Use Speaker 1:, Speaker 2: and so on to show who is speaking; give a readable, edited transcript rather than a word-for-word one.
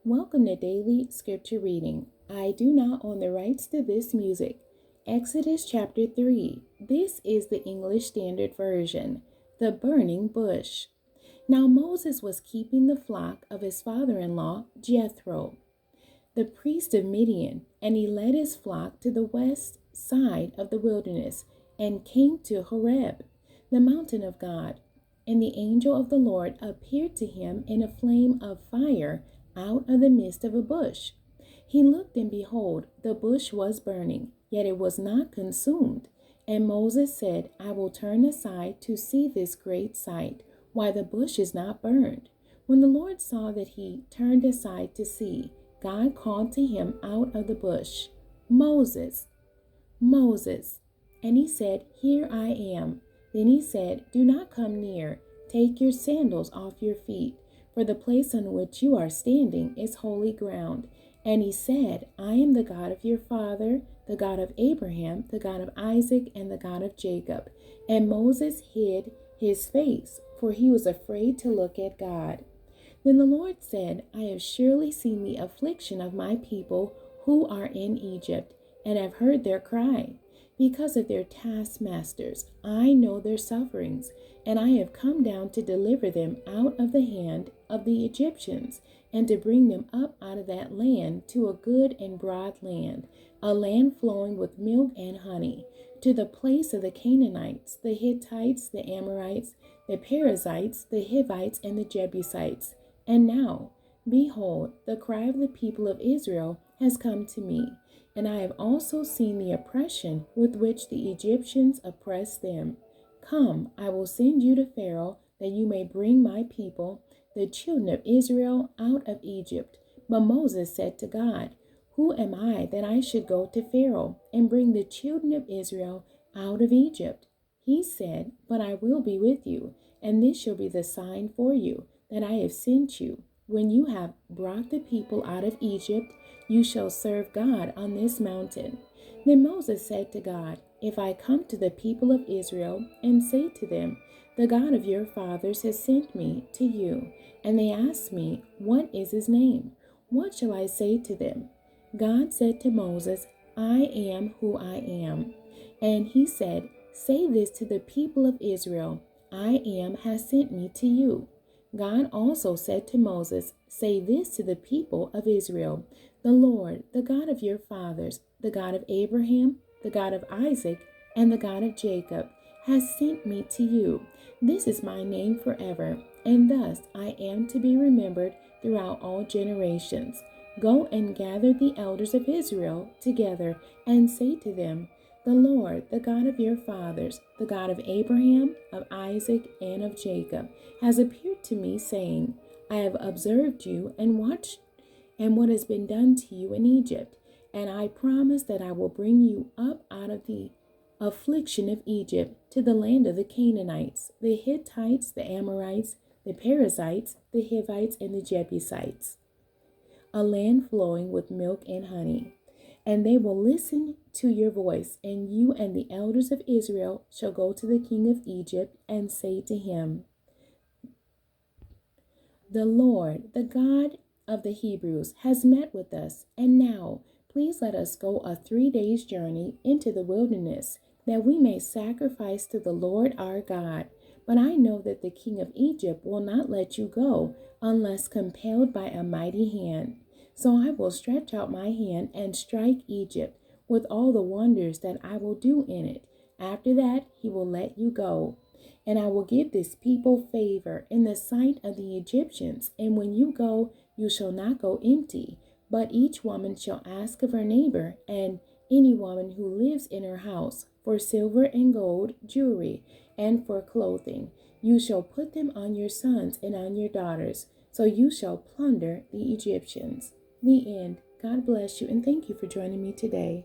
Speaker 1: Welcome to Daily Scripture Reading. I do not own the rights to this music. Exodus chapter 3. This is the English Standard Version. The burning bush. Now Moses was keeping the flock of his father-in-law, Jethro, the priest of Midian, and he led his flock to the west side of the wilderness and came to Horeb, the mountain of God. And the angel of the Lord appeared to him in a flame of fire out of the midst of a bush. He looked, and behold, the bush was burning, yet it was not consumed. And Moses said, I will turn aside to see this great sight, why the bush is not burned. When the Lord saw that he turned aside to see, God called to him out of the bush, Moses, Moses. And he said, Here I am. Then he said, Do not come near. Take your sandals off your feet, for the place on which you are standing is holy ground. And he said, I am the God of your father, the God of Abraham, the God of Isaac, and the God of Jacob. And Moses hid his face, for he was afraid to look at God. Then the Lord said, I have surely seen the affliction of my people who are in Egypt, and have heard their cry. Because of their taskmasters, I know their sufferings, and I have come down to deliver them out of the hand of the Egyptians, and to bring them up out of that land to a good and broad land, a land flowing with milk and honey, to the place of the Canaanites, the Hittites, the Amorites, the Perizzites, the Hivites, and the Jebusites. And now, behold, the cry of the people of Israel has come to me, and I have also seen the oppression with which the Egyptians oppress them. Come, I will send you to Pharaoh, that you may bring my people, the children of Israel, out of Egypt. But Moses said to God, Who am I that I should go to Pharaoh and bring the children of Israel out of Egypt? He said, But I will be with you, and this shall be the sign for you, that I have sent you. When you have brought the people out of Egypt, you shall serve God on this mountain. Then Moses said to God, If I come to the people of Israel and say to them, The God of your fathers has sent me to you, and they ask me, What is his name? What shall I say to them? God said to Moses, I am who I am. And he said, Say this to the people of Israel, I am has sent me to you. God also said to Moses, Say this to the people of Israel, The Lord, the God of your fathers, the God of Abraham, the God of Isaac, and the God of Jacob, has sent me to you. This is my name forever, and thus I am to be remembered throughout all generations. Go and gather the elders of Israel together, and say to them, The Lord, the God of your fathers, the God of Abraham, of Isaac, and of Jacob, has appeared to me, saying, I have observed you and watched and what has been done to you in Egypt, and I promise that I will bring you up out of the affliction of Egypt to the land of the Canaanites, the Hittites, the Amorites, the Perizzites, the Hivites, and the Jebusites, a land flowing with milk and honey. And they will listen to your voice, and you and the elders of Israel shall go to the king of Egypt and say to him, The Lord, the God of the Hebrews, has met with us, and now please let us go a 3 days' journey into the wilderness, that we may sacrifice to the Lord our God. But I know that the king of Egypt will not let you go unless compelled by a mighty hand. So I will stretch out my hand and strike Egypt with all the wonders that I will do in it. After that, he will let you go. And I will give this people favor in the sight of the Egyptians. And when you go, you shall not go empty, but each woman shall ask of her neighbor, and any woman who lives in her house, for silver and gold, jewelry, and for clothing. You shall put them on your sons and on your daughters, so you shall plunder the Egyptians. The end. God bless you, and thank you for joining me today.